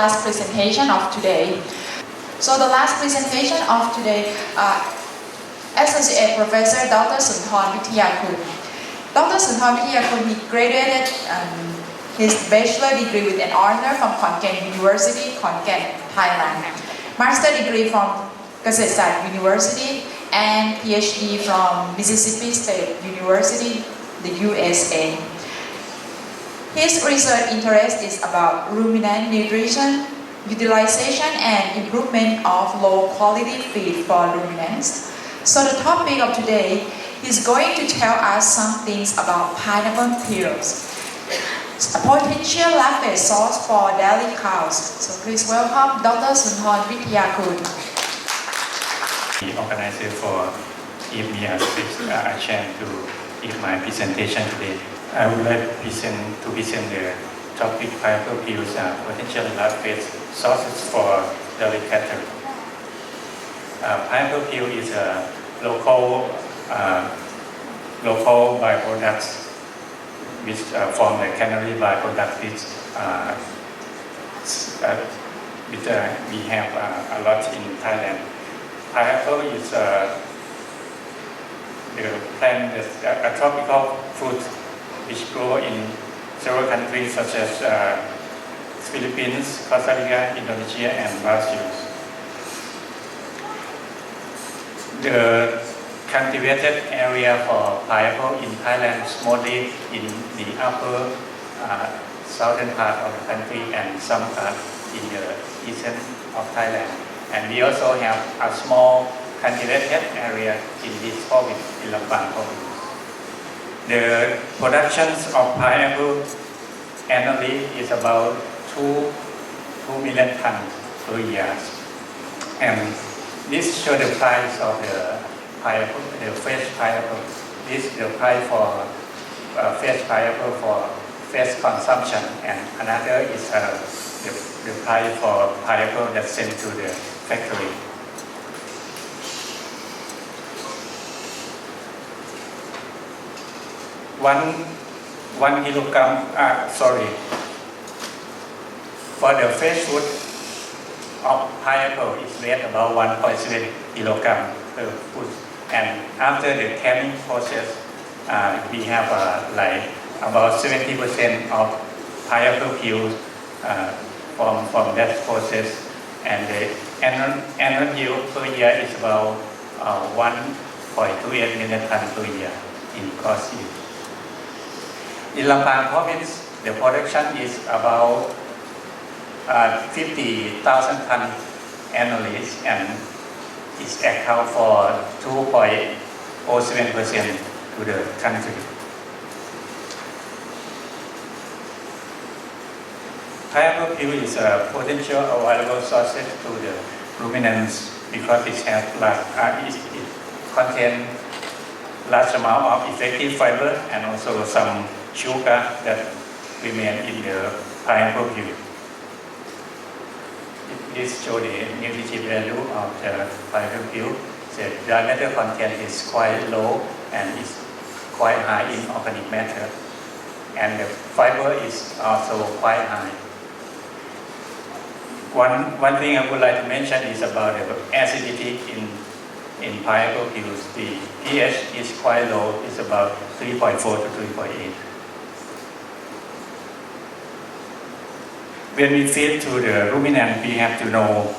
last presentation of today. So the last presentation of today, Associate Professor Dr. Sunthorn Withiyakul. Dr. Sunthorn Withiyakul, he graduated his bachelor degree with an honor from Khon Kaen University, Khon Kaen, Thailand. Master degree from Kasetsat University and PhD from Mississippi State University, the USA. His research interest is about ruminant nutrition, utilization and improvement of low-quality feed for ruminants. So the topic of today is going to tell us some things about pineapple peels, a potential lactate source for dairy cows. So please welcome Dr. Sunthorn Withiyakul. The organizer for giving me a chance to give my presentation today. I would like to present the topic pineapple peels potential lactate sources for dairy cattle. Pineapple peel is a local byproduct which from the cannery byproduct which we have a lot in Thailand. Pineapple is the plant a tropical fruit which grow in several countries such as Philippines, Costa Rica, Indonesia, and Brazil. The cultivated area for pineapple in Thailand is mostly in the upper southern part of the country and some part in the eastern of Thailand. And we also have a small cultivated area in this province, in Lampang province. The production of pineapple annually is about 2 million tons per year. And this shows the price of the pineapple, the fresh pineapple. This is the price for fresh pineapple for fresh consumption, and another is the price for pineapple that's sent to the factory. One kilogram. For the fresh fruit of pineapple is weighed about 1.7 kilogram per foot, and after the canning process, we have like about 70% of pineapple peel from that process, and the annual yield per year is about 1.28 million tons per year in cost yield. In Lampang province, the production is about 50,000 tons annually, and it accounts for 2.07% to the country. Pineapple peel is a potential available source to the ruminants because it contains large amount of effective fiber and also some sugar that remain in the pineapple peel. This shows the nutritive value of the pineapple peel. The diameter content is quite low and is quite high in organic matter, and the fiber is also quite high. One thing I would like to mention is about the acidity in pineapple peels. The pH is quite low. It's about 3.4 to 3.8. When we feed to the ruminant, we have to know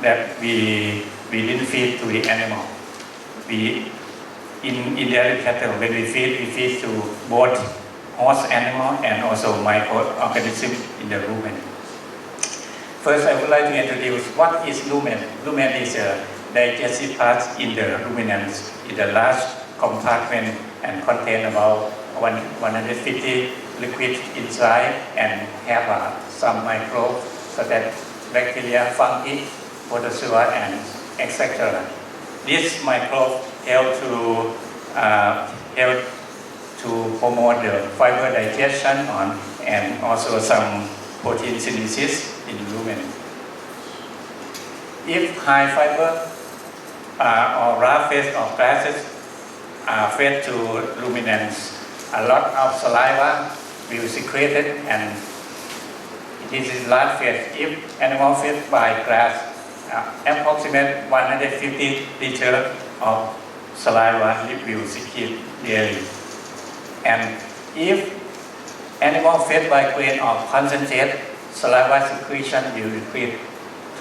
that we didn't feed to the animal. In dairy cattle, when we feed to both host animal and also microorganism in the rumen. First, I would like to introduce what is lumen. Lumen is a digestive part in the ruminants. It's a large compartment and contain about 150 liquid inside and have some microbes such as bacteria, fungi, protozoa, and etc. This microbe help to promote the fiber digestion and also some protein synthesis in lumen. If high fiber or raw fed or grasses are fed to ruminants, a lot of saliva will be secreted and it this is last phase. If animal fed by grass, approximate 150 liters of saliva will secrete daily. And if animal fed by grain or concentrate, saliva secretion will decrease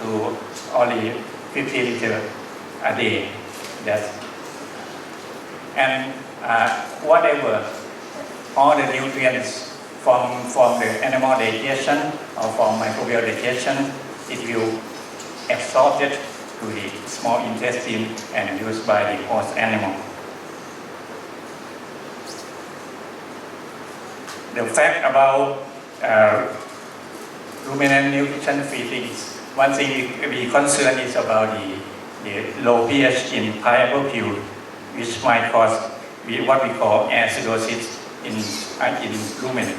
to only 50 liters a day. And whatever, all the nutrients from the animal digestion or from microbial digestion, it will absorbed to the small intestine and used by the host animal. The fact about ruminant nutrition feedings, one thing we concern is about the low pH in pineapple peel, which might cause what we call acidosis in ruminant.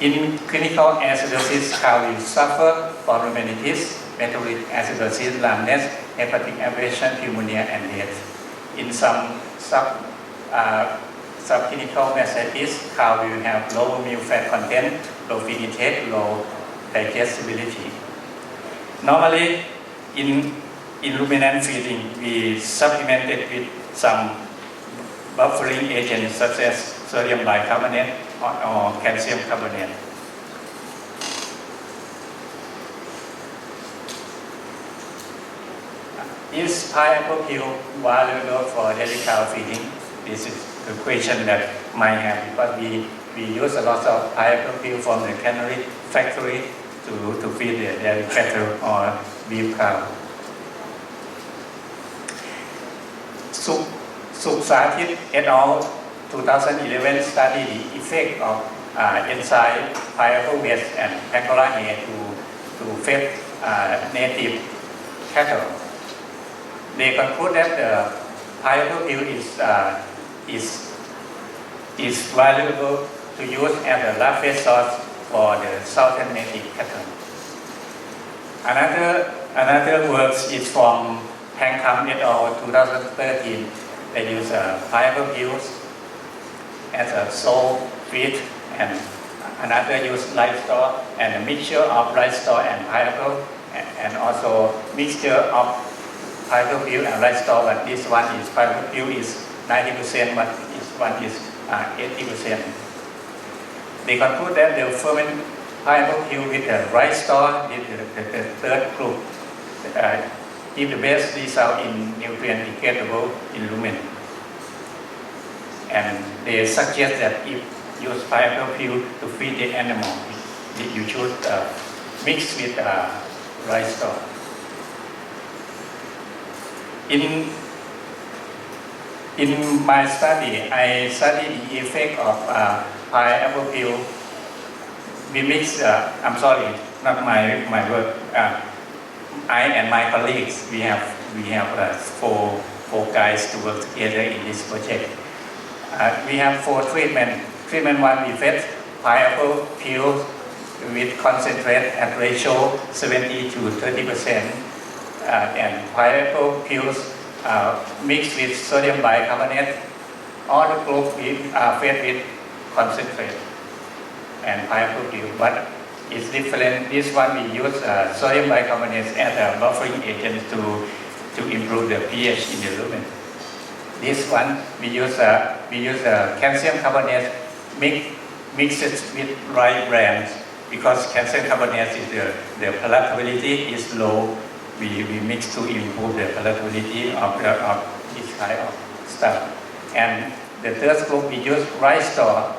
In clinical acidosis, cow will suffer from rhinitis, metabolic acidosis, lameness, hepatic abrasion, pneumonia, and death. In some subclinical mastitis, cow will have lower milk fat content, low feed intake, low digestibility. Normally, in ruminant feeding, we supplement it with some buffering agents such as sodium bicarbonate or calcium carbonate. Is pineapple peel valuable for daily cow feeding? This is the question that might have, because we use a lot of pineapple peel from the cannery factory to feed the dairy cattle or beef cow. Subsatit et al. 2011 studied the effect of enzyme pineapple waste and Pangolin hair to feed native cattle. They conclude that the pineapple peel is valuable to use as a larvae source for the southern native cattle. Another work is from Pangcam et al. 2013. They use pineapple peels as a sole feed, and another use livestock and a mixture of livestock and pineapple, and also mixture of pineapple peel and livestock. But this one is pineapple peel is 90%, but this one is 80%. They conclude that the ferment pineapple peel with the rice straw, the third group, give the best result in nutrient degradable in rumen. And they suggest that if use pineapple peel to feed the animal, you should mix with rice straw. In my study, I studied the effect of pineapple peel. We mix. I'm sorry, not my work. I and my colleagues, we have four guys to work together in this project. We have 4 treatment. Treatment 1, we fed pineapple peel with concentrate at ratio 70 to 30%, and pineapple peels mixed with sodium bicarbonate. All the group are fed with concentrate and pineapple peel, but it's different. This one we use sodium bicarbonate as a buffering agent to improve the pH in the lumen. This one we use calcium carbonate mixed with rice bran, because calcium carbonate is the palatability is low. We mix to improve the palatability of this kind of stuff. And the third group we use rice straw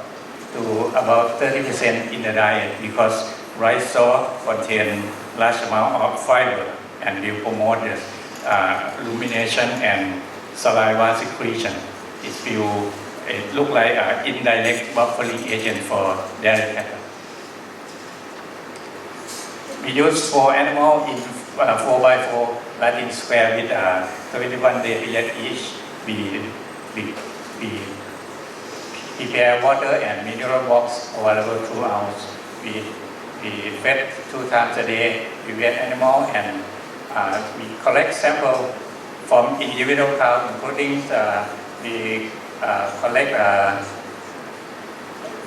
to about 30% in the diet, because rice straw contains large amount of fiber and will promote the rumination and saliva secretion. It look like an indirect buffering agent for dairy cattle. We use 4 animals in 4x4 Latin square with 21 day period each. We prepare water and mineral box available throughout. We fed 2 times a day. We vet animal, and we collect sample from individual cows, including we collect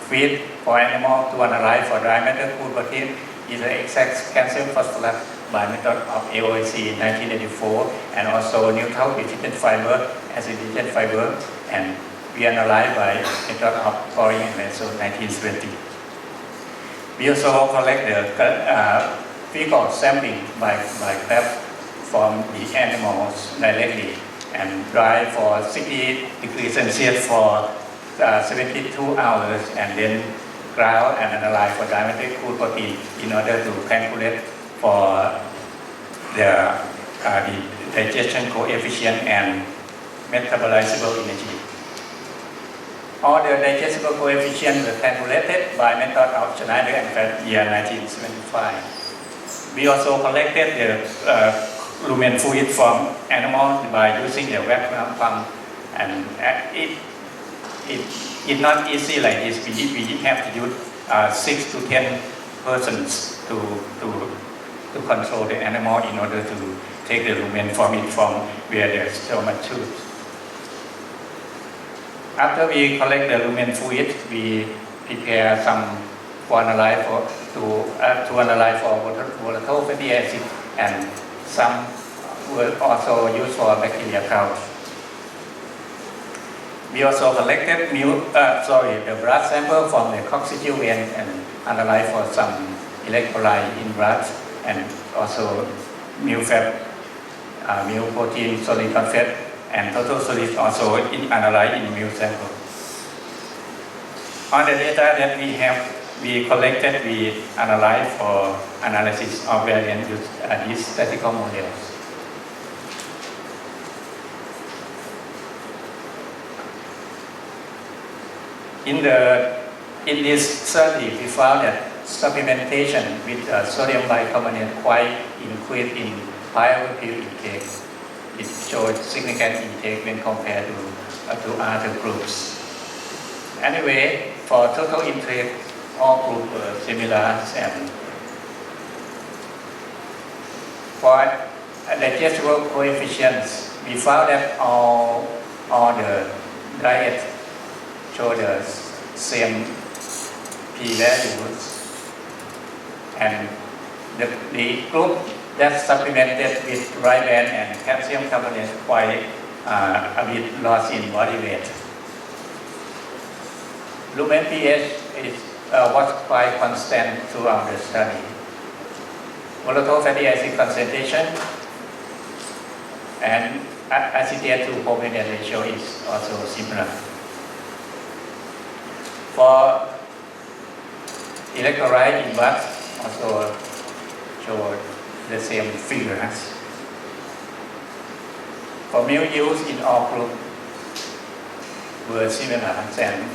feed for animal to analyze for dry matter food protein is the exact calcium phosphorus by method of AOC in 1984 and also neutral deficient fiber, acid deficient fiber, and we analyzed by method of pouring and also 1970. We also collect the fecal sampling by grab from the animals directly and dry for 60 degrees Celsius for 72 hours and then ground and analyze for diametric food protein in order to calculate for the digestion coefficient and metabolizable energy. All the digestible coefficients were calculated by method of Schneider and Fett year 1975. We also collected the lumen fluid from animals by using the vacuum pump, and it's not easy like this. We have to use 6 to 10 persons to control the animal in order to take the lumen from it from where there's so much tubes. After we collect the lumen fluid, we prepare some for analyze to analyze for volatile fatty acid, and some were also used for bacteria count. We also collected the blood sample from the coccygeal vein and analyzed for some electrolyte in blood, and also milk fat, milk protein, solid fat, and total solid also analyzed in milk sample. On the data that we collected, we analyzed for analysis of variant use these statistical models. In this study, we found that supplementation with sodium bicarbonate quite increased in biofuel intake. It showed significant intake when compared to other groups. Anyway, for total intake, all groups were similar, and for digestible coefficients, we found that all the diet show the same p-values, and the group that supplemented with riband and calcium carbonate quite a bit loss in body weight. Lumen pH was quite constant throughout the study. Volatile fatty acid concentration and acetate to propionate ratio is also similar. For electrolyte in blood also show the same figures. For milk use in all groups were similar, and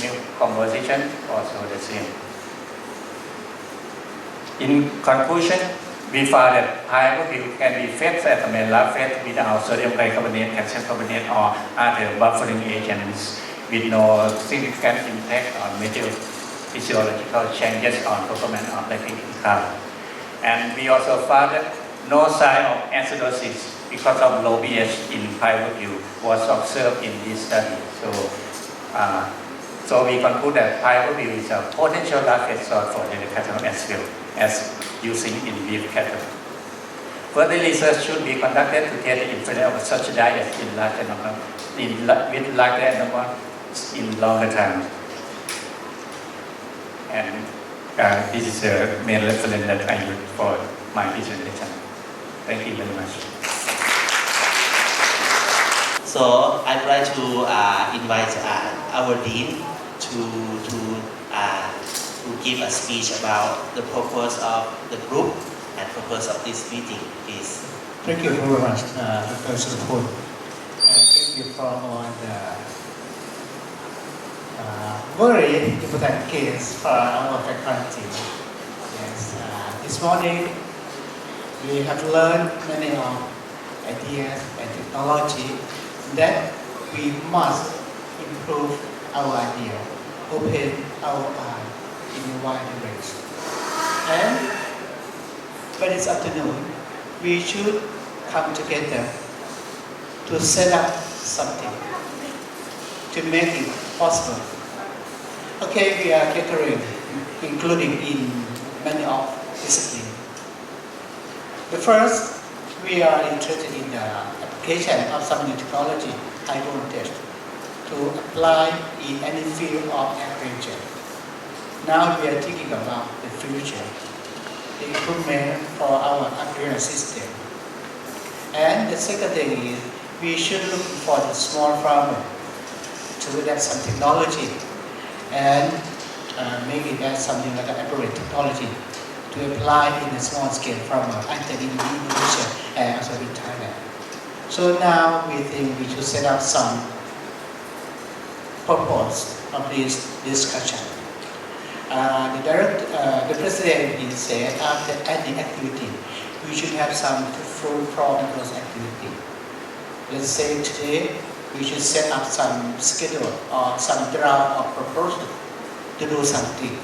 milk composition also the same. In conclusion, we found that high-protein can be fed as a main lab fed without sodium bicarbonate, calcium carbonate, or other buffering agents, with no significant impact on major physiological changes on performance of lactic acid. And we also found that no sign of acidosis because of low pH in pyruvate was observed in this study. So we conclude that pyruvate is a potential lactate source for the cattle as using in beef cattle. Further research should be conducted to test the influence of such diets in large animal, with large animal in longer term. And this is the main reference that I use for my presentation. Thank you very much. So I'd like to invite our dean to give a speech about the purpose of the group and purpose of this meeting, please. Thank you very much, Dr. Sukhun. Thank you for all the very important case for our faculty. Yes, this morning we have learned many ideas and technology that we must improve our idea, open our eye in a wide range. And by this afternoon, we should come together to set up something to make it possible. Okay, we are catering, including in many of disciplines. The first, we are interested in the application of some new technology, high voltage, to apply in any field of agriculture. Now we are thinking about the future, the improvement for our agricultural system. And the second thing is, we should look for the small farmer to adapt some technology and make it as something like an appropriate technology to apply in a small scale farmer either in Indonesia and also in Thailand. So now we think we should set up some purpose of this discussion. The president he said after any activity, we should have some fruit from those activity. Let's say today we should set up some schedule or some draft or proposal to do something,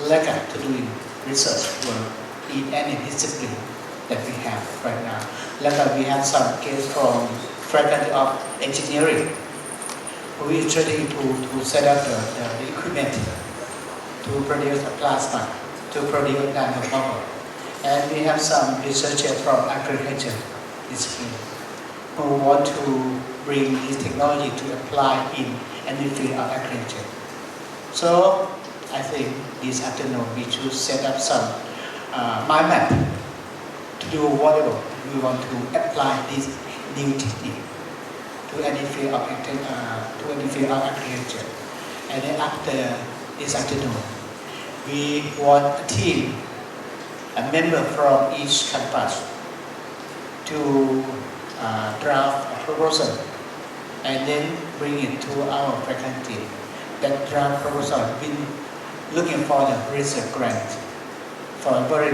like to doing research work in any discipline that we have right now. Like we have some case from Faculty of Engineering, who is trying to set up the equipment to produce a plasma, to produce nanobubble. And we have some researchers from agriculture discipline who want to bring this technology to apply in any field of agriculture. So I think this afternoon we should set up some mind map to do whatever we want to apply this new technique to any field of agriculture. And then after this afternoon, we want a team, a member from each campus to draft a proposal and then bring it to our faculty. That draft proposal been looking for the research grant for very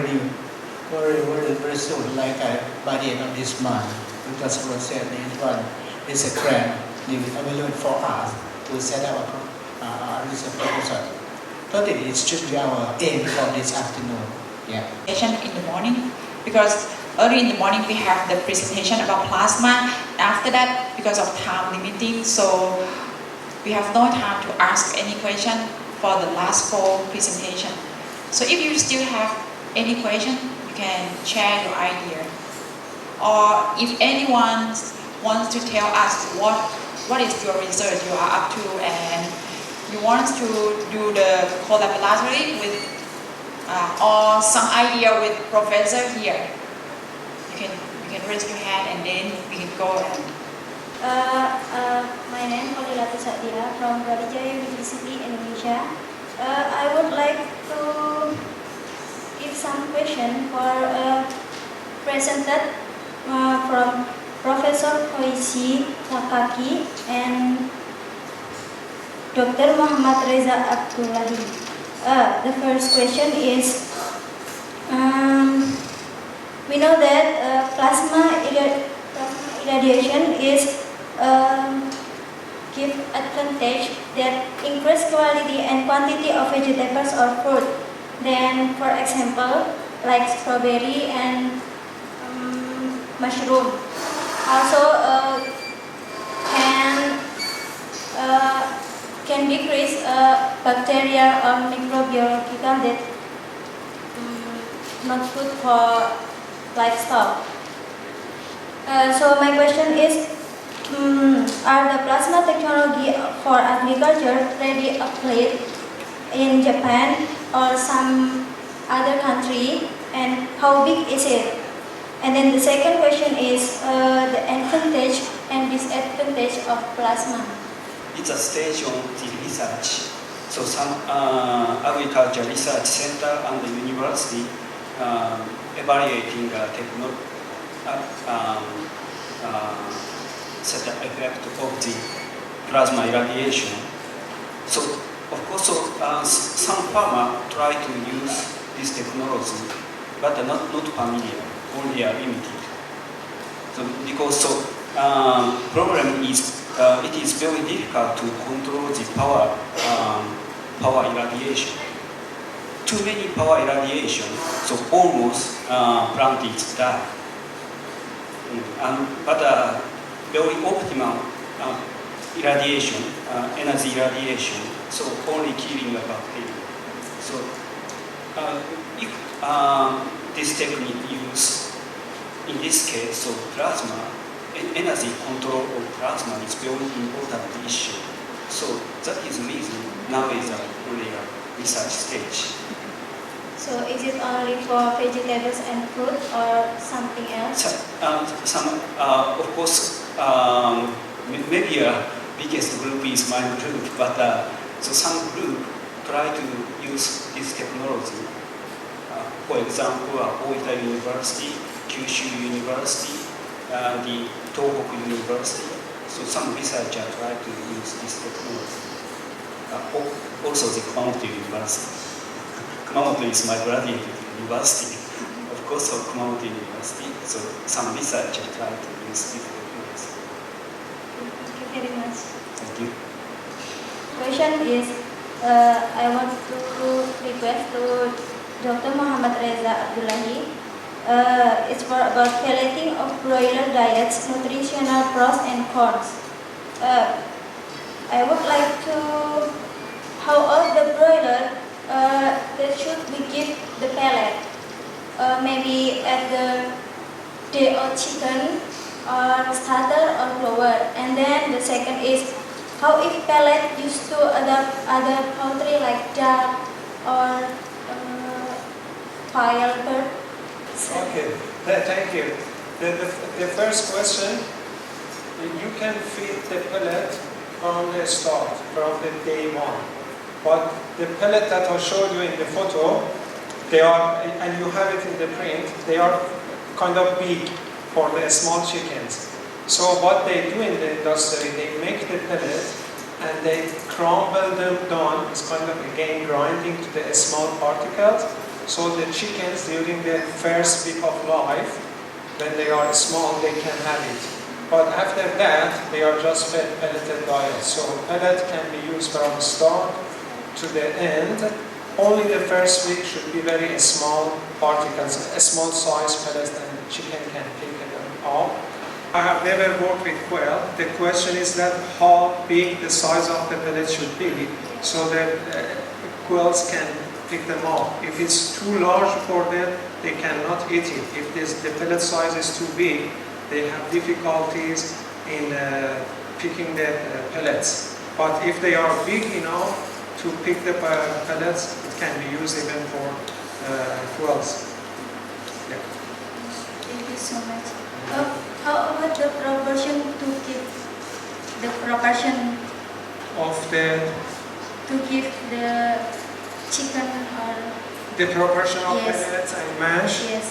soon, like by the end of this month. Because we said this one is a grant available for us to set up a research proposal. So it should be our aim for this afternoon. Yeah. In the morning, because early in the morning we have the presentation about plasma. After that, because of time limiting, so we have no time to ask any question for the last 4 presentation. So if you still have any question, you can share your idea. Or if anyone wants to tell us what is your research you are up to and you want to do the collaboratively with or some idea with professor here, you can raise your hand and then we can go and my name is Olilatu Sadia from Brawijaya University, Indonesia. I would like to give some question for presented from Professor Koichi Takaki and Dr. Muhammad Reza Abdullahi. The first question is, we know that plasma irradiation is give advantage that increase quality and quantity of vegetables or fruit. Then, for example, like strawberry and mushroom. Also, can decrease bacteria or microbiological that not good for livestock. So my question is, are the plasma technology for agriculture ready applied in Japan or some other country, and how big is it? And then the second question is the advantage and disadvantage of plasma. It's a stage of the research. So some agriculture research center and the university evaluating certain effect of the plasma irradiation. So of course, some farmers try to use this technology, but not familiar, only are limited. So because problem is it is very difficult to control the power irradiation. Too many power irradiation, so almost plant is die. But very optimal irradiation, energy irradiation so only killing the bacteria. So if this technique used in this case, so plasma, energy control of plasma is very important issue. So that is the reason now is only a research stage. So is it only for vegetables and fruit or something else? Of course, maybe biggest group is my group, but so some group try to use this technology. For example, Oita University, Kyushu University, the Tohoku University. So some researchers try to use this technology. Also the Kumamoto University. Kumamoto is my graduate university. Of course, of Kumamoto University. So some researchers try to use this technology. Thank you very much. Thank you. Question is, I want to request to Dr. Muhammad Reza Abdullahi. It's for about pelleting of broiler diets, nutritional pros and cons. I would like to, how old the broiler that should we give the pellet? Maybe at the day of chicken or starter or grower. And then the second is, how if pellet used to adopt other poultry like duck or pile bird? Okay, thank you. The first question, you can feed the pellet from the start, from the day one. But the pellet that I showed you in the photo, they are, and you have it in the print, they are kind of big for the small chickens. So what they do in the industry, they make the pellet and they crumble them down. It's kind of again grinding to the small particles. So the chickens during the first week of life, when they are small, they can have it. But after that, they are just fed pelleted diet. So pellet can be used from start to the end. Only the first week should be very small particles, a small size pellet, and the chicken can pick them up. I have never worked with quail. The question is that how big the size of the pellet should be so that quails can pick them up. If it's too large for them, they cannot eat it. If the pellet size is too big, they have difficulties in picking the pellets. But if they are big enough to pick the pellets, it can be used even for quails. Yeah. Thank you so much. How about the proportion to give the proportion Of the to give the chicken or the proportion of Yes. pellets and mash, yes?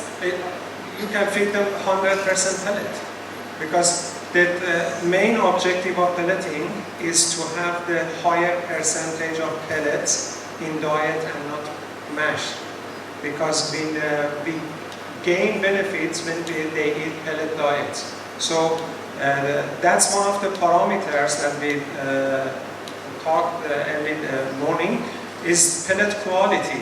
you can feed them 100% pellet, because the main objective of pelleting is to have the higher percentage of pellets in diet and not mash, because we gain benefits when they eat pellet diet. So that's one of the parameters that we talked early in the morning, is pellet quality.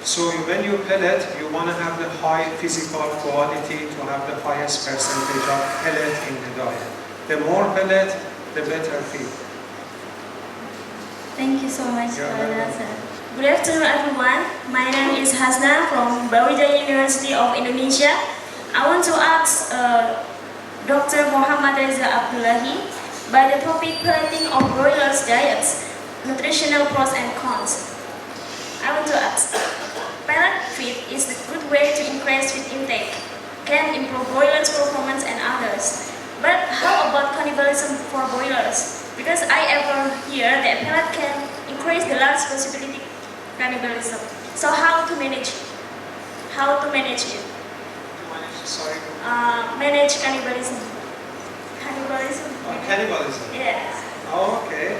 So when you pellet, you want to have the high physical quality to have the highest percentage of pellet in the diet. The more pellet, the better feed. Thank you so much You're for the welcome. answer. Good afternoon, everyone. My name is Hasna from Brawijaya University of Indonesia. I want to ask Dr. Muhammad Reza Abdullahi by the topic pelleting of broilers' diets, nutritional pros and cons. I want to ask, pellet feed is a good way to increase feed intake, can improve broilers' performance and others. But how about cannibalism for broilers? Because I ever hear that pellet can increase the large possibility cannibalism. So how to manage it? Sorry. Manage cannibalism. Cannibalism. Cannibalism. Yes. Oh, okay.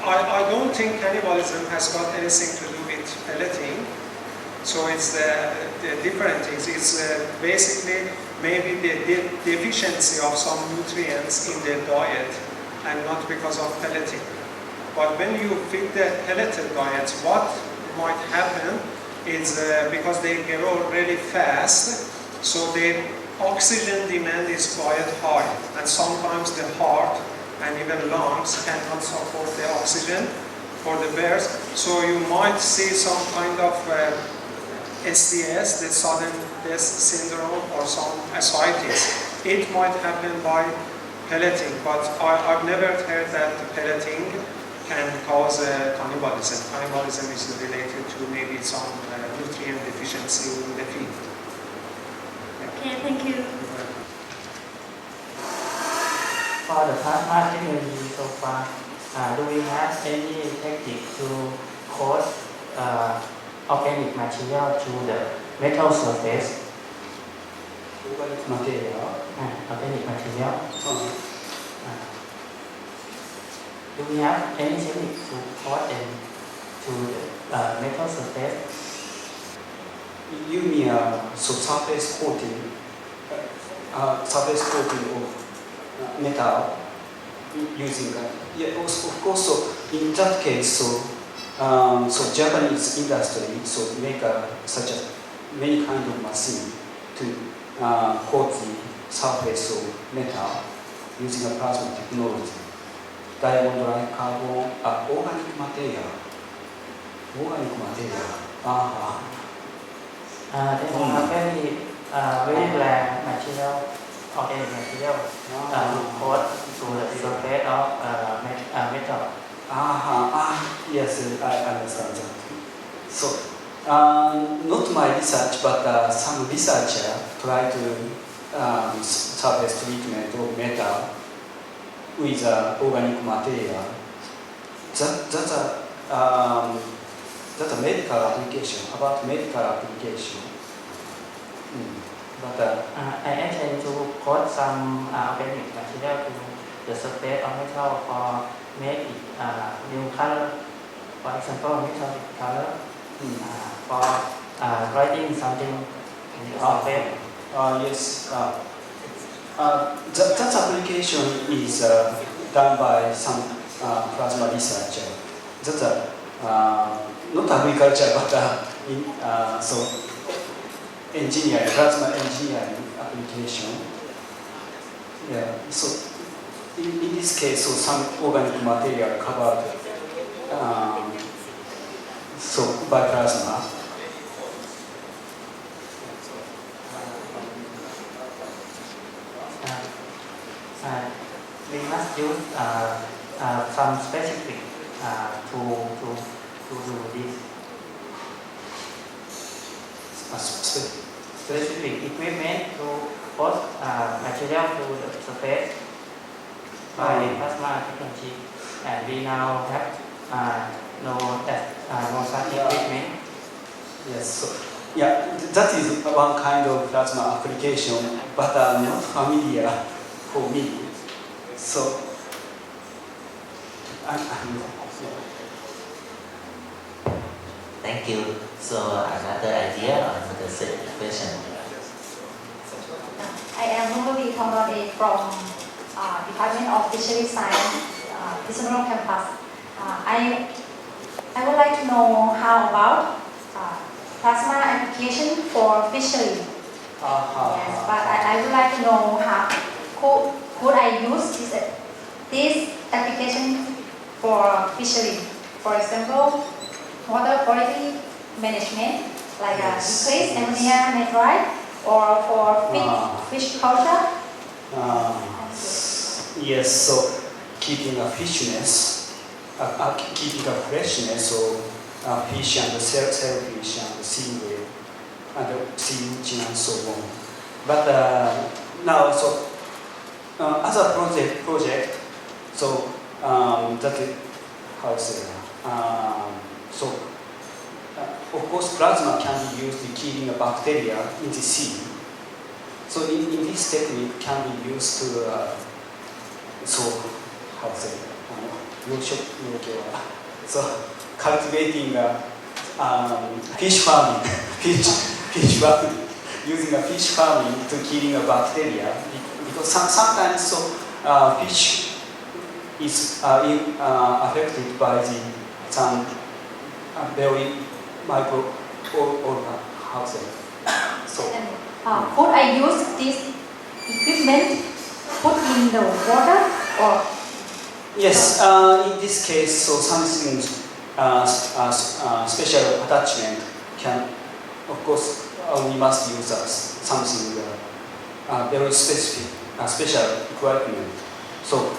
I don't think cannibalism has got anything to do with pelleting. So it's the different things. It's basically maybe the deficiency of some nutrients in the diet and not because of pelleting. But when you feed the pelleted diets, what might happen is because they grow really fast, so they oxygen demand is quite high, and sometimes the heart and even lungs cannot support the oxygen for the birth. So you might see some kind of SDS, the sudden death syndrome, or some ascites. It might happen by pelleting, but I've never heard that pelleting can cause cannibalism. Cannibalism is related to maybe some nutrient deficiency in the feed. Okay, thank you. For the plasma technology so far, do we have any technique to coat organic material to the metal surface? Organic material. Organic material. Do we have any technique to coat them to the metal surface? You mean surface coating of metal using of course. So in that case, so Japanese industry make such a many kind of machine to coat the surface of metal using a plasma technology. Diamond like carbon, organic material. They are very rare material, organic material, coat to the surface of metal. Yes, I understand that. So, not my research, but some researcher try to surface treatment of metal with organic material. That's a medical application, about medical application. But I intend to coat some organic material to the surface of metal for make it new color. For example, metallic color. For writing something in the surface. Yes. That application is done by some plasma researcher. That's not agriculture, but so engineering, plasma engineering application. Yeah. So in this case, so some organic material covered so by plasma. We must use some specific to do this. Specific equipment to put material to the surface by plasma technology, and we now have no such equipment. Yes. So, yeah, that is one kind of plasma application, but not familiar for me. So, Thank you. So another idea or another question? I am normally from Department of Fisheries Science, Pisonoro campus. I would like to know how about plasma application for fishery. Yes, but I would like to know how could I use this application for fishery. For example, water quality management, like decrease ammonia nitrite, or for fish culture. Yes, so keeping a fishness, keeping a freshness of fish and shellfish and seaweed and sea urchin and so on. But now, so other project, so that is how to say. So of course, plasma can be used in killing a bacteria in the sea. So in this technique can be used to so how to say so cultivating fish farming, fish farming, using a fish farming to killing a bacteria, because sometimes so fish is affected by some very micro or how to say so could I use this equipment put in the water or Yes, in this case, so something special attachment can, of course, we must use something very specific, special equipment. So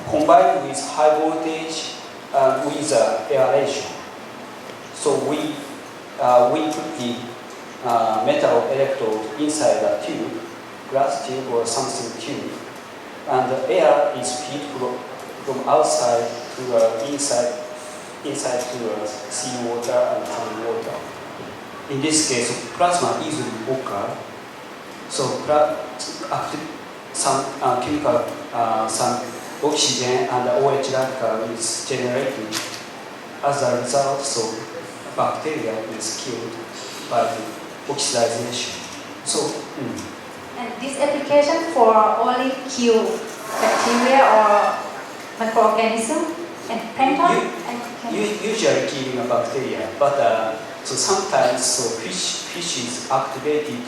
combined with high voltage with aeration. So we put the metal electrode inside a tube, glass tube or something tube, and the air is feed from outside to inside to seawater and tap water. In this case, plasma easily occur. So some chemical, some oxygen and OH radical is generated. As a result, so bacteria is killed by the oxidation. So. And this application for only kill bacteria or microorganism and plankton? Usually killing a bacteria, but so sometimes so fish is activated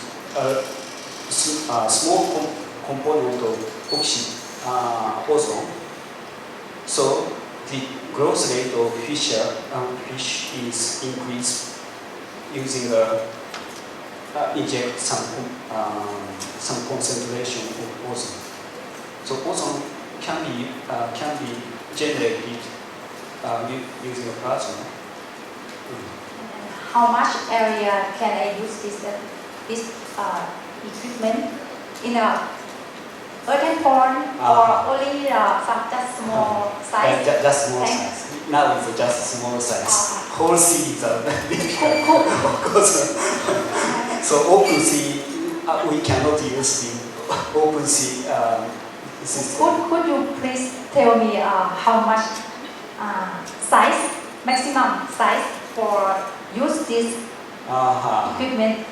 small component of ozone. So the growth rate of fish is increased using inject some concentration of ozone. So ozone can be generated using a plasma. How much area can I use this equipment in a earthen pond or only some just small size? Just small size. Now it's just small size. Whole sea is difficult, of course. So open sea, we cannot use the open sea system. Could you please tell me how much size, maximum size for use this equipment?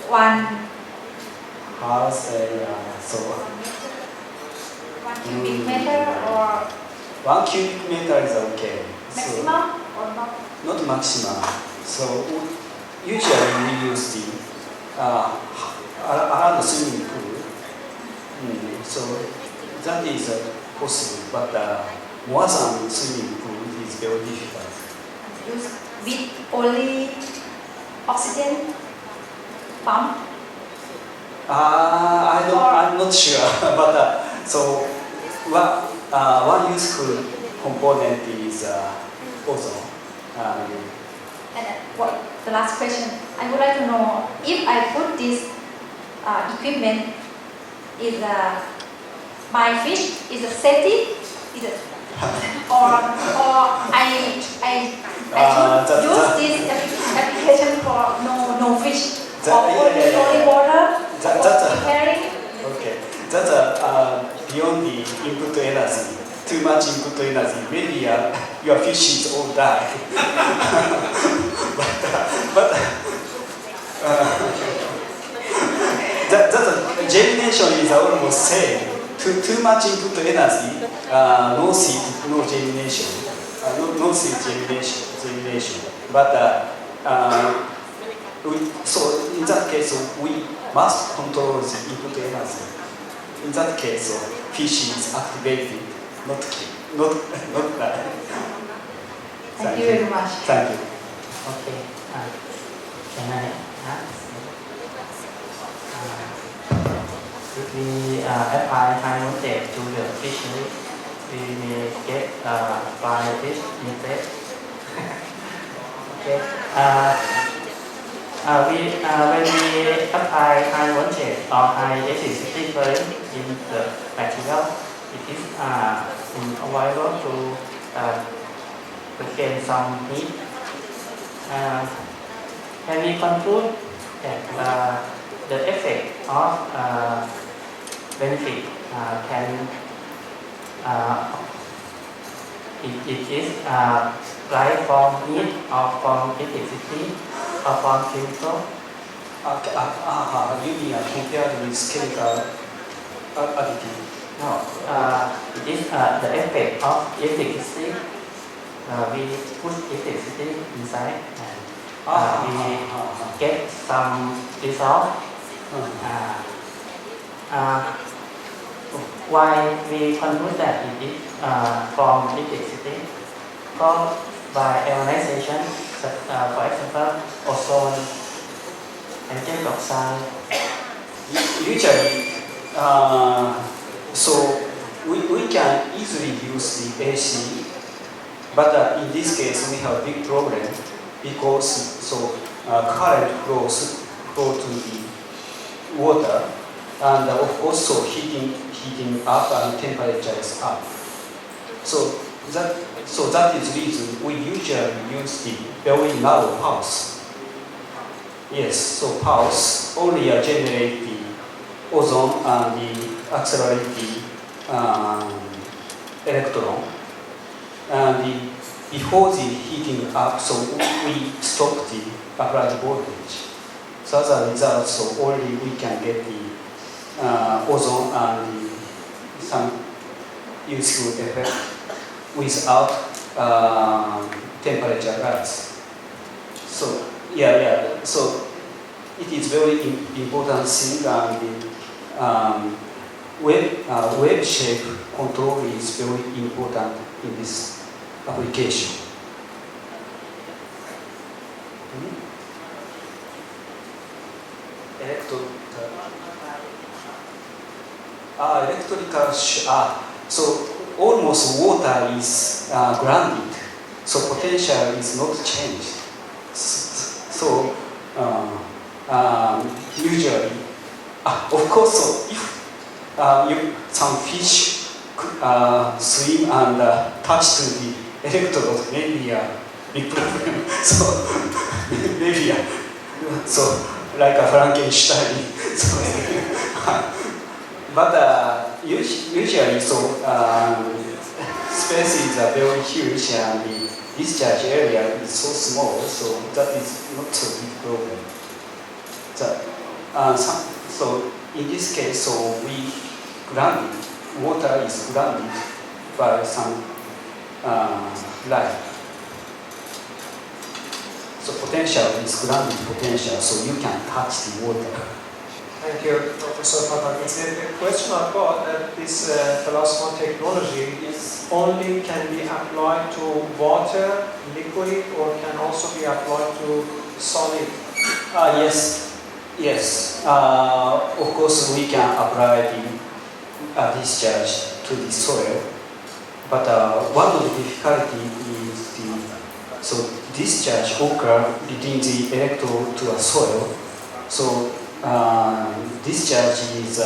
One house so 1 cubic meter or 1 cubic meter is okay. maximum or not? Not maximum. So usually we use the around the swimming pool. So that is possible, but more than swimming pool is very difficult. Use with only oxygen pump? I'm not sure, but so one useful component is ozone. And the last question, I would like to know if I put this equipment, is my fish is a safety, is it, or I should use this application for no fish or only water or preparing? Okay, that's beyond the input energy. Too much input energy, maybe your fish is all die. but that germination is almost same. Too much input energy, no seed, no germination, no seed germination. But so in that case, we must control the input energy. In that case, fish is activated, not that. Thank you very much. Thank you. Okay. Can I ask? If we apply high voltage to the fishery, we may get fly fish instead. Okay. When we apply high voltage or high electricity current in the material, it is available to gain some heat. Can we conclude that the effect of benefit can it is right from heat or from electricity or from chemical? You mean compared with chemical additive? No, it is the effect of electricity. We put electricity inside and we get some result. Why we conclude that it is from electricity? Because by ionization, for example, ozone and zinc oxide. Usually, so we can easily use the AC, but in this case we have a big problem because current flows to the water, and of course so heating up and temperature is up. So that is reason we usually use the very narrow pulse. Yes, so pulse only generate the ozone and the accelerate the electron. And before the heating up, so we stop the applied voltage. So as a result, so only we can get the ozone and some useful effect without temperature rise. So so it is very important thing, and wave shape control is very important in this application. So almost water is grounded, so potential is not changed. So usually, of course, so if some fish swim and touch to the electrode, maybe a big problem. So maybe so like a Frankenstein. But usually, so space is very huge and the discharge area is so small, so that is not a big problem. So in this case, so we grounded, water is grounded by some light. So potential is grounded potential, so you can touch the water. Thank you, Professor Patak. The question I've got that this plasma technology is only can be applied to water, liquid, or can also be applied to solid? Yes. Of course, we can apply the discharge to the soil, but one of the difficulty is so discharge occur between the electrode to a soil. So discharge is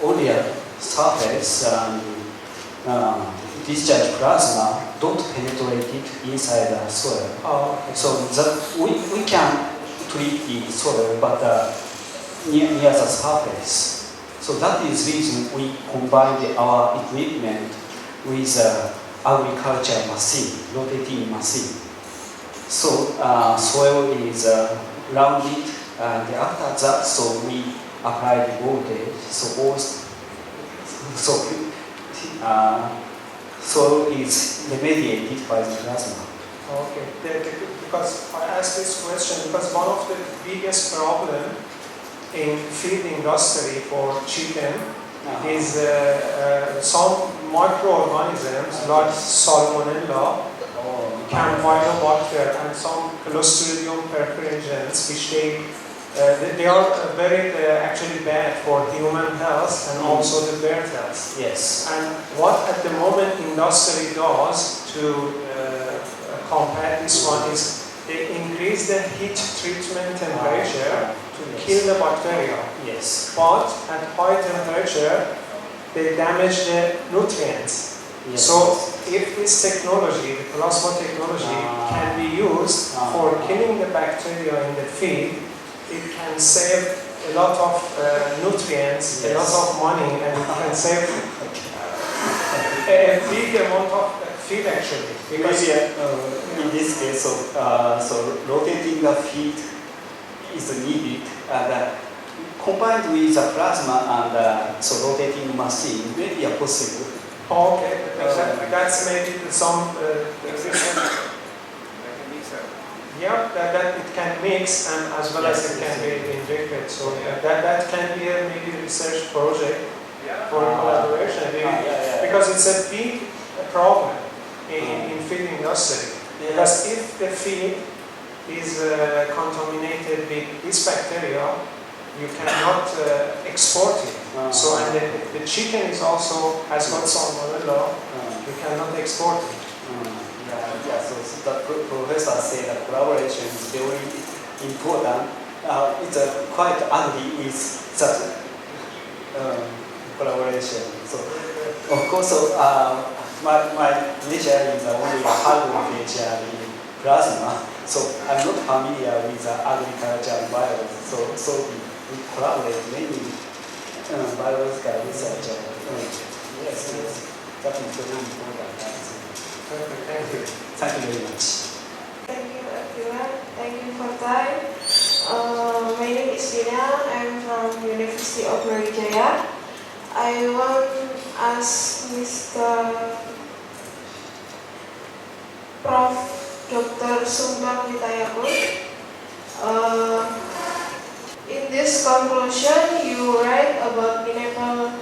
only a surface, and discharge plasma don't penetrate it inside the soil. Okay. So that we can treat the soil, but near the surface. So that is reason we combine our equipment with agriculture machine, rotating machine. So soil is rounded. And after that, so we apply the voltage. So soil is remediated by the plasma. Okay. Because I asked this question because one of the biggest problem in feed industry for chicken is some microorganisms like Salmonella, Campylobacter, and some Clostridium perfringens, which they are very actually bad for human health and also the bird health. Yes. And what at the moment industry does to combat this one is they increase the heat treatment temperature to kill the bacteria. Yes. But at high temperature, they damage the nutrients. Yes. So if this technology, the plasma technology, can be used for killing the bacteria in the feed, it can save a lot of nutrients, Yes. a lot of money, and it can save a big amount of feed actually. Because in this case, so rotating the feed is needed, and combined with the plasma and so rotating machine may be possible. okay, that's maybe some. Yeah. that it can mix and as well as it can be injected. So that can be a maybe research project for collaboration, because it's a big problem in feed industry. Because if the feed is contaminated with this bacteria, you cannot export it. So and the chicken is also has got salmonella. You cannot export it. So the professor said that collaboration is very important. It's quite ugly with such collaboration. So of course, my nature is only a hardware nature in plasma. So I'm not familiar with the agriculture and biology. So we collaborate many biological researchers. Yes, that is very important. Thank you. Thank you very much. Thank you everyone. Thank you for time. My name is Dina. I'm from University of Brawijaya. I want to ask Mr. Prof. Dr. Sumbang Witayapur. In this conclusion, you write about pineapple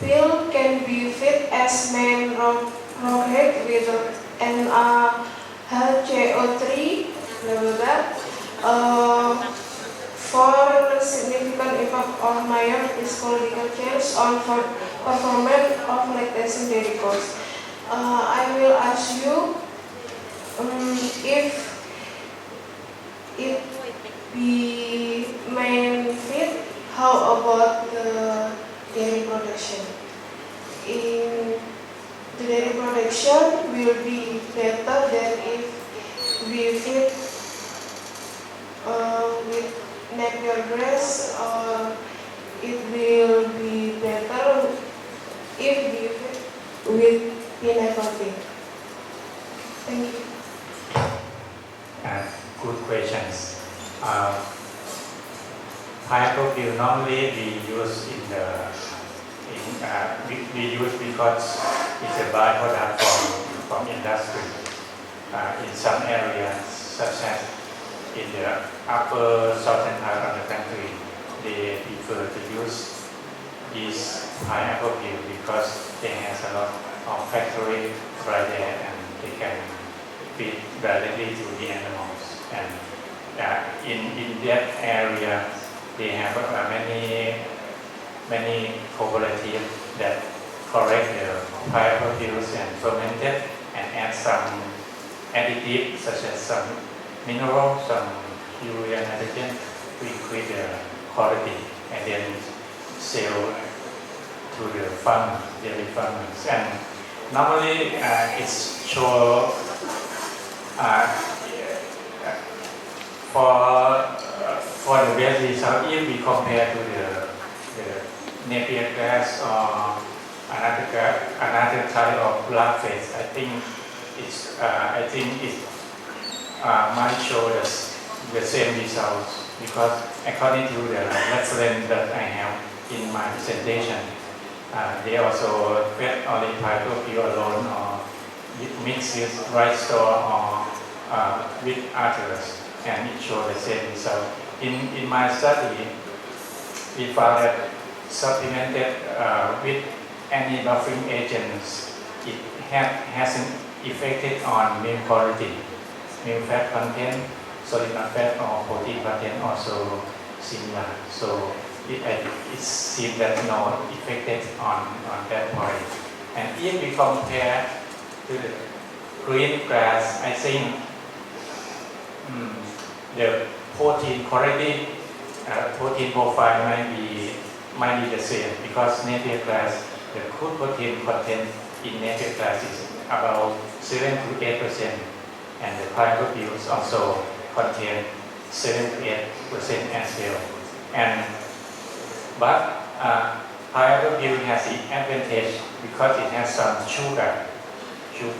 peel can be fed as main rocket with NaHCO3 blah. For significant impact on major physiological change on performance of lactation dairy cows. I will ask you if it be main feed, how about the dairy production? In the dairy production will be better than if we feed with napier grass, or it will be better if we feed with pineapple peel. Thank you. Good questions. Pineapple peel normally we use we use because it's a byproduct from industry. In some areas, such as in the upper southern part of the country, they prefer to use this pineapple peel because they have a lot of factory right there and they can feed directly to the animals. And in that area, they have many cooperatives that collect the pineapple peels and ferment it and add some additives such as some mineral, some urea nitrogen to increase the quality and then sell to the farmer, dairy farmers. And normally it's show for the best result if we compare to the napier grass or another type of blackface. I think it might show the same results because according to the reference that I have in my presentation, they also fed only pineapple peel alone or mixed with rice straw or with others, and it showed the same result. In my study, we found that supplemented with any buffering agents, it hasn't affected on milk quality, milk fat content, solid fat or protein content also similar. So it seems that no affected on that point. And if we compare to the green grass, I think the protein quality, protein profile might be the same because napier grass, the crude protein content in napier grass is about 7 to 8%, and the pineapple peels also contain 7 to 8% as well. But pineapple peel has the advantage because it has some sugar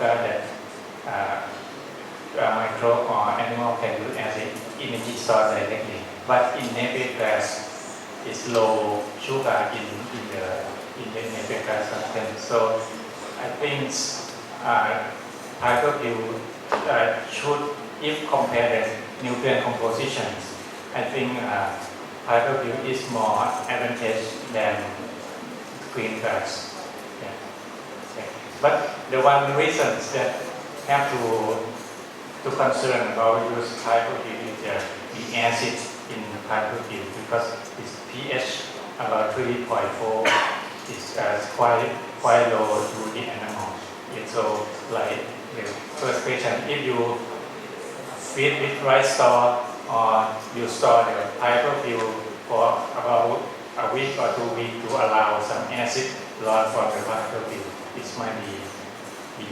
that microbe or animal can use as an energy source directly. But in napier grass, it's low sugar in the napier grass content. So I think pineapple peel should if compare the nutrient compositions, I think pineapple is more advantageous than green grass. Yeah. Yeah. But the one reason that have to concern about use pineapple is the acid in pineapple because its pH about 3.4 is quite low to the animal. And so, like the first question, if you feed with rice straw or you store the pineapple for about a week or 2 weeks to allow some acid loss from the pineapple, it might be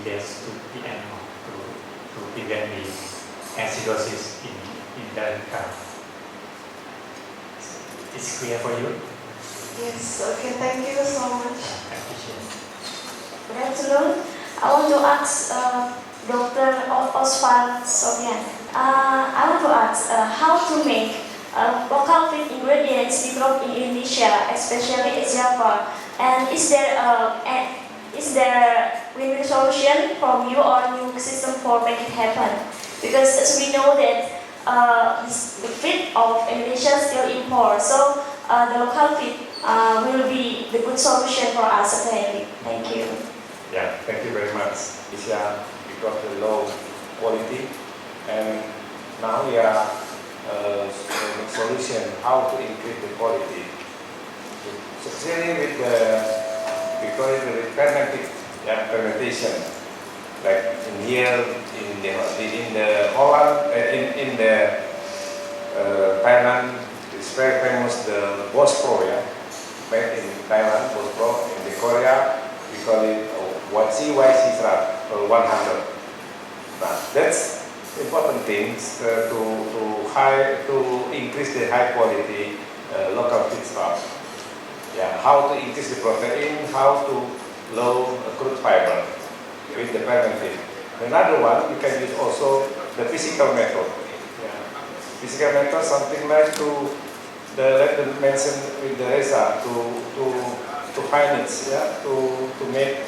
best to the animal to prevent the acidosis in the cow. It's clear for you? Yes, okay, thank you so much. Good afternoon. I want to ask Dr. Osvaldo Sofian. I want to ask how to make local feed ingredients developed in Indonesia, especially in Java. And is there win-win solution from you or new system for make it happen? Because as we know that the feed of Indonesia still import, so the local feed will be the good solution for us. Thank you. Yeah, thank you very much. Indonesia because the low quality, and now we are the solution how to increase the quality. Especially with the fermentation, like in here in the Holland, in the Thailand, it's very famous the Bospro, yeah, made in Thailand, Bospro. In the Korea, we call it YC trap 100. That's important things to increase the high quality local feedstock. Yeah, how to increase the protein, how to low crude fiber with the fermenting. Another one, you can use also the physical method. Yeah. Physical method, something like like the mention with the resa to finance, yeah, to make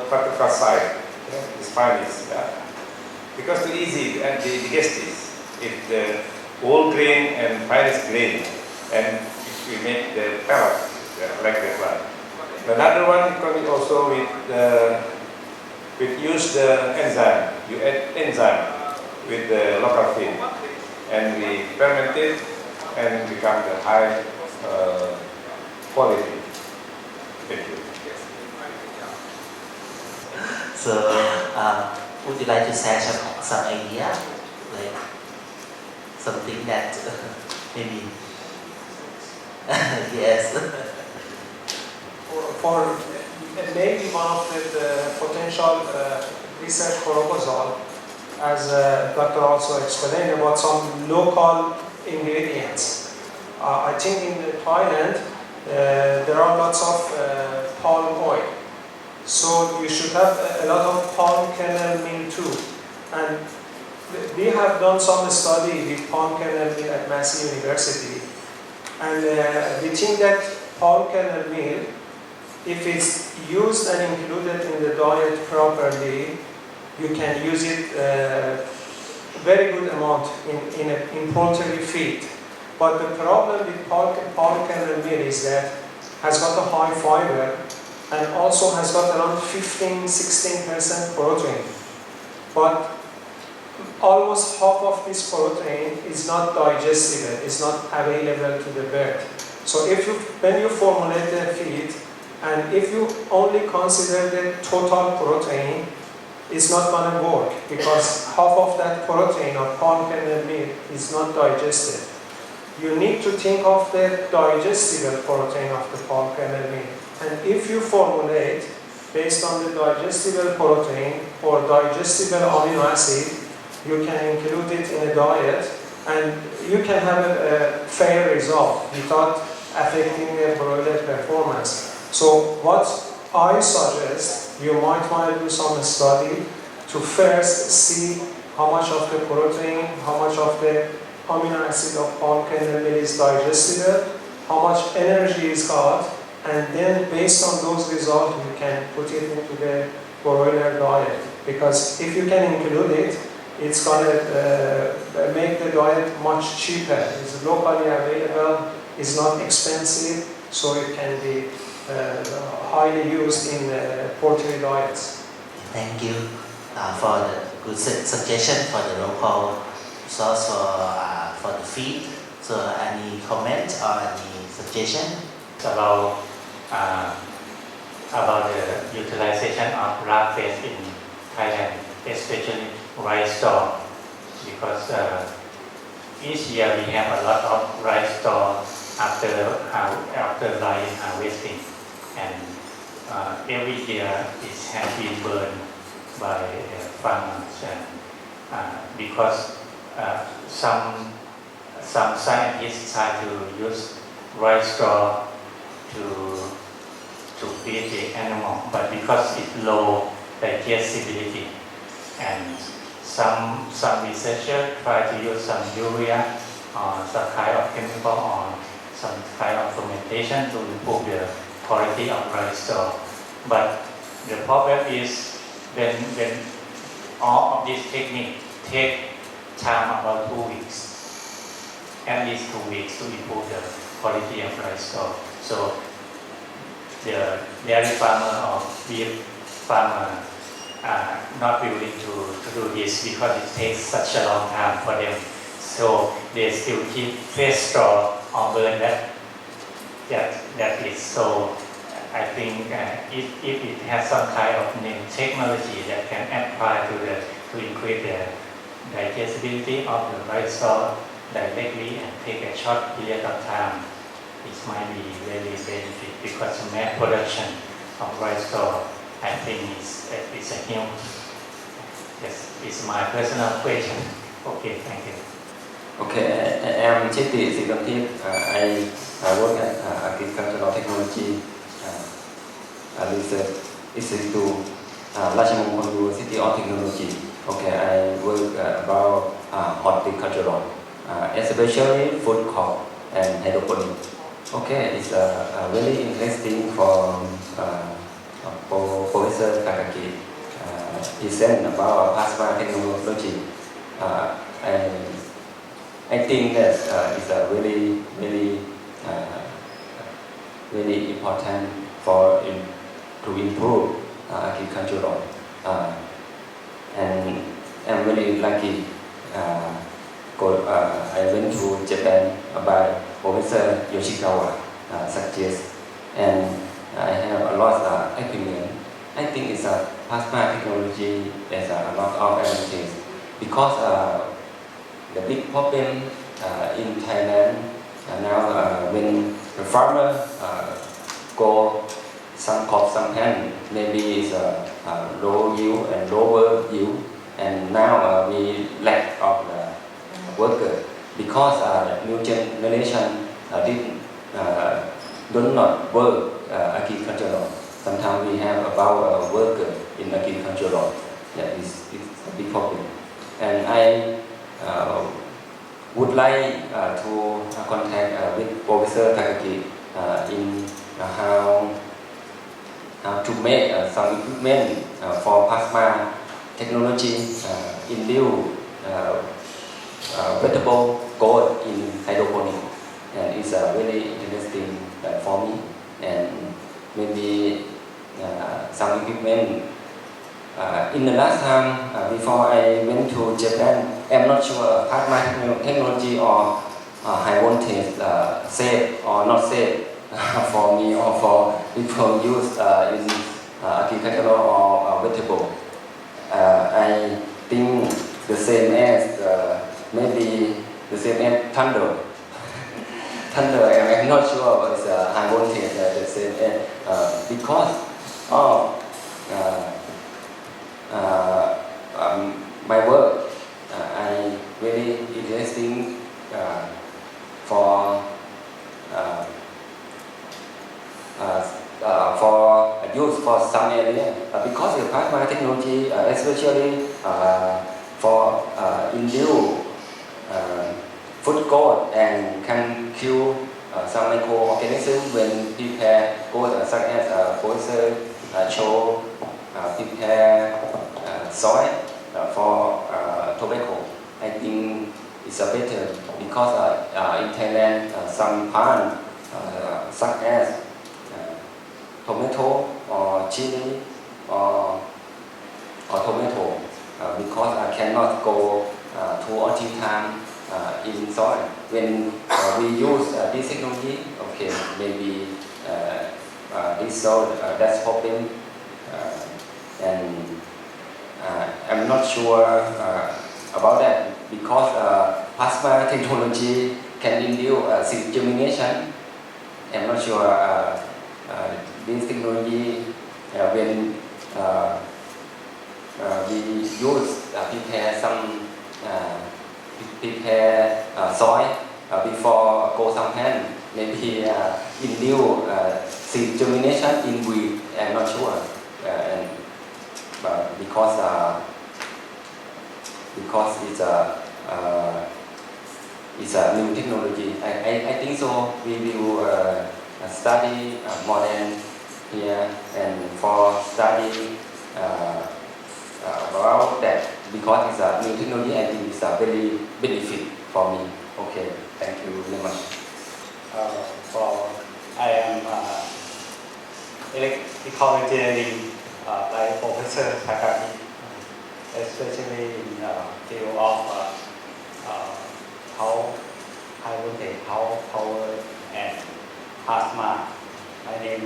particle side, yeah, this finance, yeah. Because too easy and the digestive, if the whole grain and finest grain, and if we make the pellet, yeah, like that one. Another one can be also with use the enzyme. You add enzyme with the local feed, and we ferment it and become the high quality. Thank you. So, would you like to share some idea, like something that maybe yes. For maybe one of the potential research proposal, as Dr. also explained about some local ingredients. I think in Thailand there are lots of palm oil, so you should have a lot of palm kernel meal too. And we have done some study with palm kernel meal at Massey University, and we think that palm kernel meal, if it's used and included in the diet properly, you can use it very good amount in poultry feed. But the problem with palm kernel meal is that has got a high fiber and also has got around 15-16% protein. But almost half of this protein is not digestible, is not available to the bird. So when you formulate the feed, and if you only consider the total protein, it's not going to work because half of that protein of palm kernel meal is not digested. You need to think of the digestible protein of the palm kernel meal. And if you formulate based on the digestible protein or digestible amino acid, you can include it in a diet and you can have a fair result without affecting the broiler performance. So what I suggest, you might want to do some study to first see how much of the protein, how much of the amino acid of palm kernel meal is digestible, how much energy is got, and then based on those results you can put it into the broiler diet. Because if you can include it, it's going to make the diet much cheaper. It's locally available, it's not expensive, so it can be highly used in poultry diets. Thank you for the good suggestion for the local source for the feed. So any comment or any suggestion? About the utilization of raw fish in Thailand, especially rice straw, because each year we have a lot of rice straw after lion harvesting, and every year it has been burned by farmers, and because some scientists try to use rice straw to feed the animal, but because it's low digestibility, and some researchers try to use some urea or some kind of chemical or some kind of fermentation to improve the quality of rice straw. But the problem is when all of these techniques take time about 2 weeks, at least 2 weeks to improve the quality of rice straw. So the dairy farmer or beef farmer are not willing to do this because it takes such a long time for them. So they still keep fresh straw or burn that is. So I think if it has some kind of new technology that can apply to increase the digestibility of the rice straw directly and take a short period of time, it might be really benefit because mass production of rice straw, I think it's a huge. Yes, it's my personal question. Okay, thank you. Okay, I am Chiti Sigamtip. I work at Agricultural Technology Research Institute, Racha Mongkol University of Technology. Okay, I work about horticultural, especially food crop and hydroponics. Okay, it's really interesting for Professor Takaki. He said about plasma technology. I think that it's a really important to improve agricultural. And I'm really lucky. I went to Japan by Professor Yoshikawa suggest, and I have a lot of experience. I think it's a plasma technology. There's a lot of advantages because the big problem in Thailand now when the farmer go some crop, some hand, maybe it's a low yield and lower yield, and now we lack of the worker because new generation do not work agricultural. Sometimes we have about a worker in agricultural. That is a big problem, and I would like to contact with Professor Takaki in how to make some equipment for plasma technology in new vegetable growth in hydroponics, and it's really interesting for me, and maybe some equipment. In the last time before I went to Japan, I'm not sure plasma technology or high voltage safe or not safe for me or for people use in agricultural or vegetable. I think the same as maybe the same as thunder. Thunder, I'm not sure it's high voltage the same as because of my work. I really interesting for use for some area because the plasma technology, especially for induce food growth and can kill some microorganisms when prepare growth such as Professor Cho prepare soil for tobacco. I think it's better because in Thailand some plant such as tomato or chili or tomato because I cannot go 2 or 3 times in soil. When we use this technology, okay, maybe this soil that's problem, and I'm not sure about that because plasma technology can induce seed germination. I'm not sure this technology when we use prepare some prepare soil before go some hand, maybe induce seed germination in weed. I'm not sure, and because it's a new technology. I think so. We will study more than here and for study about that because it's a new technology. I think it's a very benefit for me. Okay, thank you very much. I am electrical engineering like Professor Chakari, especially in the field of high voltage, power and plasma. My name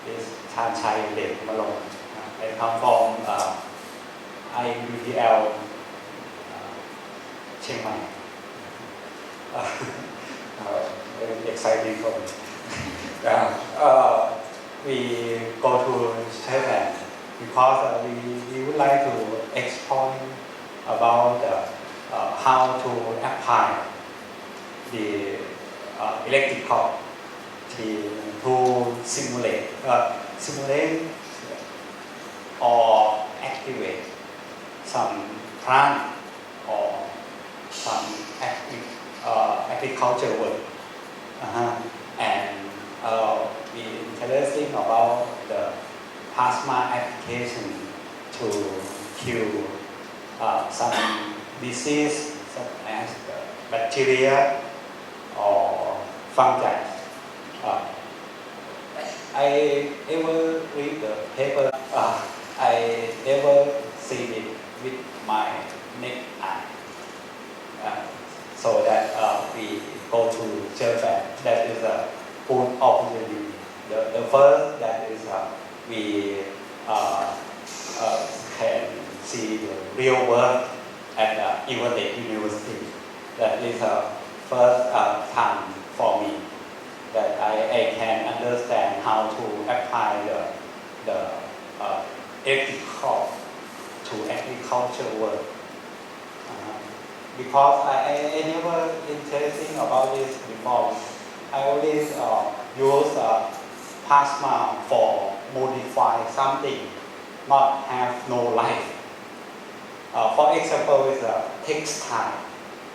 is Chanchai Dek Malong. I come from IUPL Chiang Mai. Very exciting for me. We go to Thailand because we would like to explore about how to apply the electrical to simulate or activate some plant or some agriculture work. And we interesting about the plasma application to kill some disease such as bacteria or fungi. I ever read the paper. I never see it with my naked eye. So that we go to Japan. That is a good opportunity. The first that is we can see the real work at Yate University. That is the first time for me that I can understand how to apply the electrical to agriculture work. Because I never interested about this before. I always use plasma for modify something, not have no life. For example, with a textile,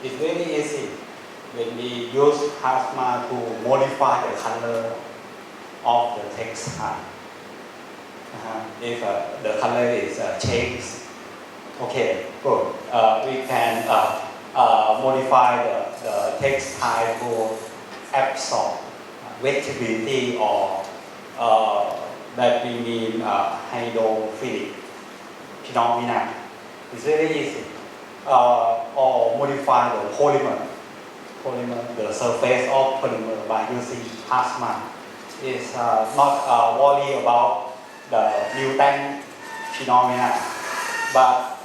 it's very easy when we use plasma to modify the color of the textile. If the color is changed, okay, good. We can modify the textile to absorb wetability or that we mean hydrophilic phenomena. It's very easy. Or modify the polymer, the surface of polymer by using plasma. It's not worry about the mutant phenomena, but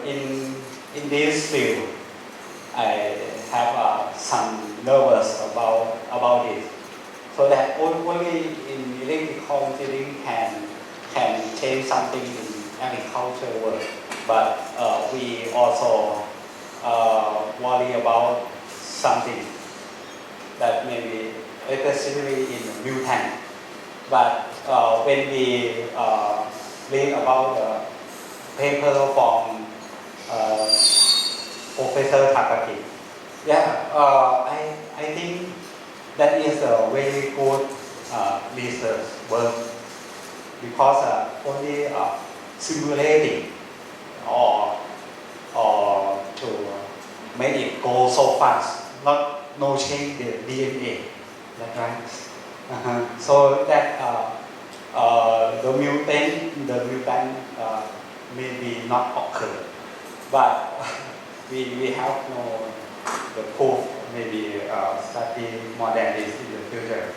in this field, I have some nervous about it. So that only in electrical engineering can change something in agriculture work, but we also worry about something that may be especially in mutant. But when we read about the paper from Professor Takaki, I think that is a very good research work because only simulating or made it go so fast, no change the DNA, that's right. So that the mutant maybe not occur, but we have no the proof, maybe study more than this in the future.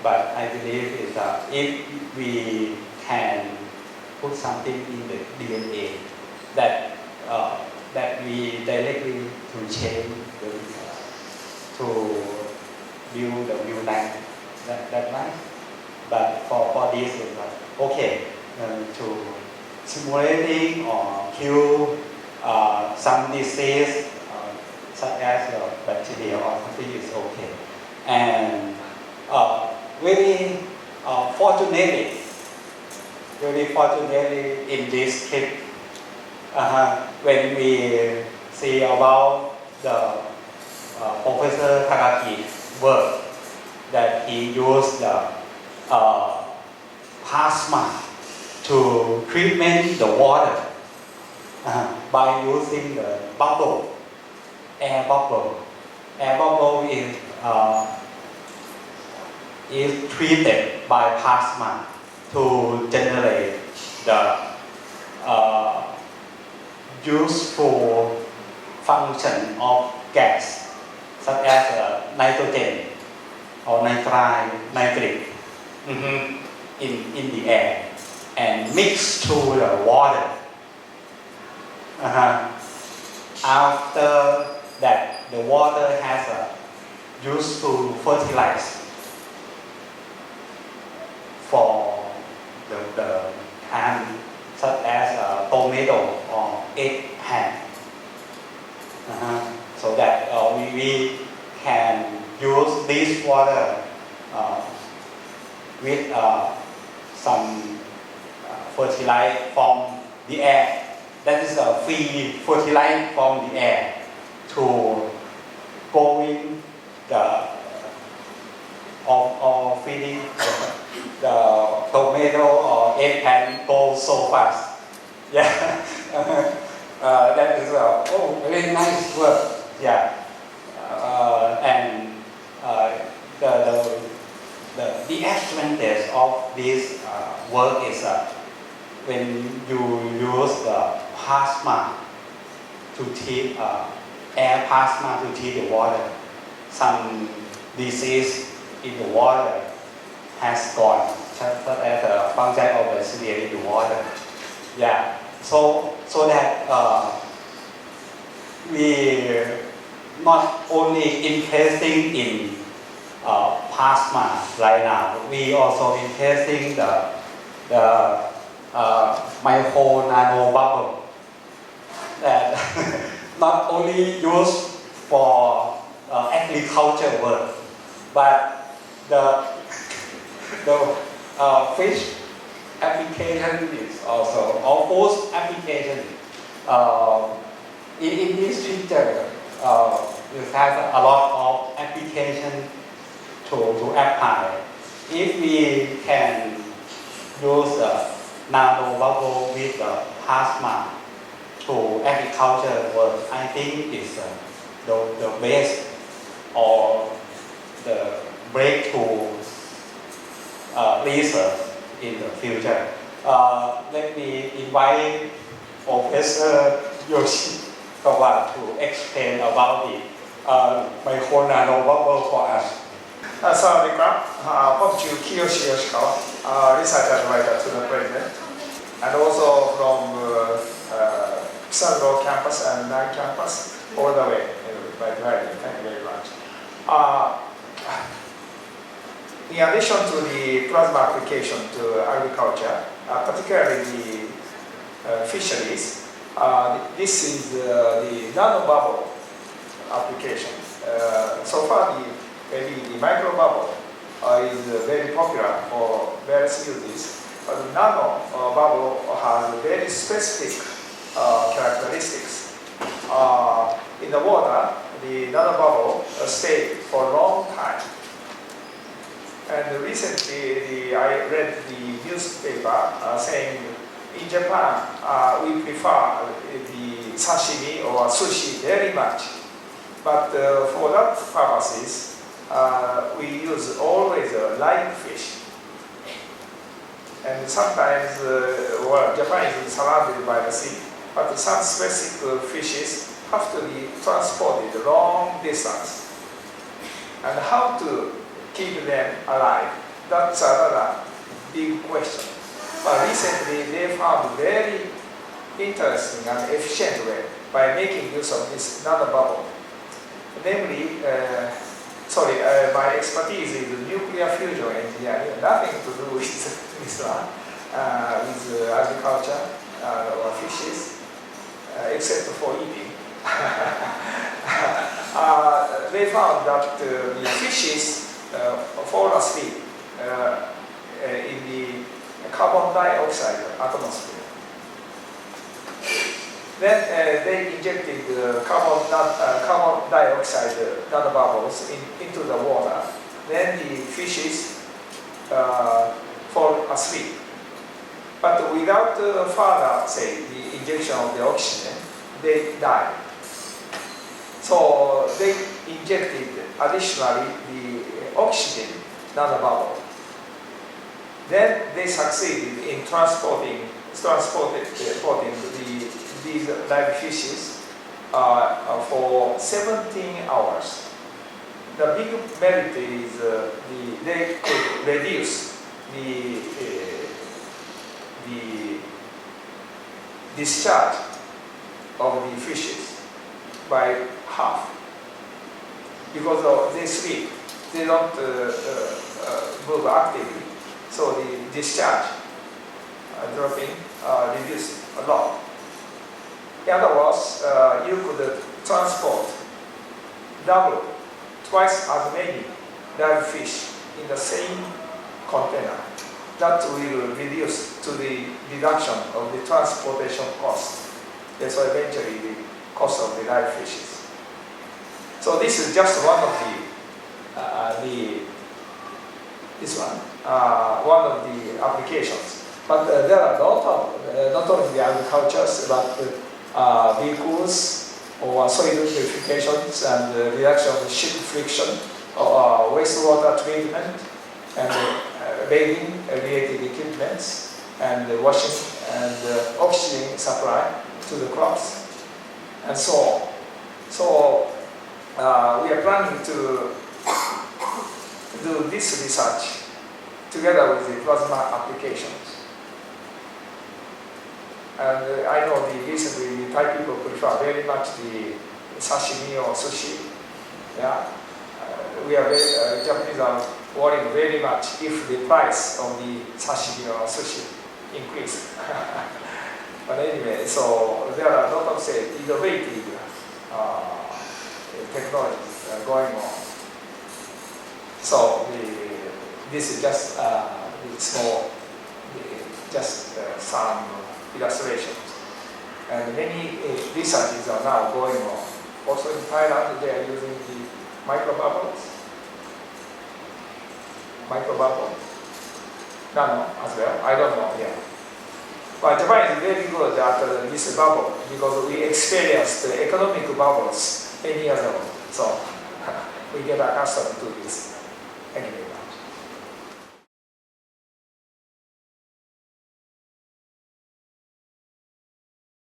But I believe is if we can put something in the DNA that we directly to change to build the mutant, that right. But for this is okay to simulating or kill some disease such as bacteria or something is okay. And very fortunately in this trip, when we see about the Professor Takaki's work, that he used the plasma to treatment the water by using the bubble, air bubble. Air bubble is treated by plasma to generate the useful function of gas such as nitrogen or nitric in the air and mix to the water. After that, the water has a useful fertilizer for the plant such as tomato or eggplant. So that we can use this water with some fertilizer from the air. That is a free fertilizer from the air to growing the or feeding the tomato or eggplant grow so fast. Yeah, that is very nice work. Yeah, and the advantage of this work is when you use the plasma to treat air plasma to treat the water, some disease in the water has gone, such as the function of bacteria in the water. Yeah, so that we not only interested in plasma right now, we also interested in the micro nano bubble that not only used for agriculture work, but the fish application is also, or food application. In this picture, it has a lot of application to apply. If we can use the nano bubble with the plasma to agriculture work, I think it's the best or the breakthrough research in the future. Let me invite Professor Yoshikawa to explain about the micro nano bubble for us. Sawadee-krap, Professor Kiyoshi Yoshikawa, research advisor to the President, and also from Kisaro campus and Nai campus, all the way by driving. Thank you very much. In addition to the plasma application to agriculture, particularly the fisheries, this is the nano bubble application. So far, maybe the micro bubble is very popular for various uses, but the nano bubble has very specific characteristics. In the water, the nano bubble stays for a long time. And recently, I read the newspaper saying in Japan we prefer the sashimi or sushi very much. But for that purposes, we use always live fish. And sometimes, Japan is surrounded by the sea, but some specific fishes have to be transported long distance. And how to keep them alive, that's another big question. But recently they found very interesting and efficient way by making use of this nanobubble. Namely, my expertise is nuclear fusion engineering, nothing to do with this one, with agriculture or fishes, except for eating. They found that the fishes fall asleep in the carbon dioxide atmosphere. Then they injected carbon dioxide nanobubbles into the water. Then the fishes fall asleep. But without further, the injection of the oxygen, they die. So they injected additionally the oxygen nanobubble. Then they succeeded in transporting these live fishes for 17 hours. The big merit is they could reduce the discharge of the fishes by half. Because they sleep, they don't move actively, so the discharge dropping reduced a lot. In other words, you could transport double, twice as many live fish in the same container. That will reduce to the reduction of the transportation cost. That's why eventually the cost of the live fishes. So this is just one of one of the applications. But there are a lot of not only the agricultures, but vehicles or soil purifications and reduction of ship friction, or wastewater treatment, and bathing related equipments, and washing and oxygen supply to the crops, and so on. So we are planning to do this research together with the plasma applications. And I know recently the Thai people prefer very much the sashimi or sushi. Yeah, we are very, Japanese are worrying very much if the price of the sashimi or sushi increase. But anyway, so there are a lot of innovative technologies going on. So this is just small, just some illustrations. And many researches are now going on. Also in Thailand, they are using the microbubbles. Nano as well. I don't know. Yeah. But Japan is very good at this bubble because we experienced the economic bubbles many years ago. So we get accustomed to this. Thank you very much.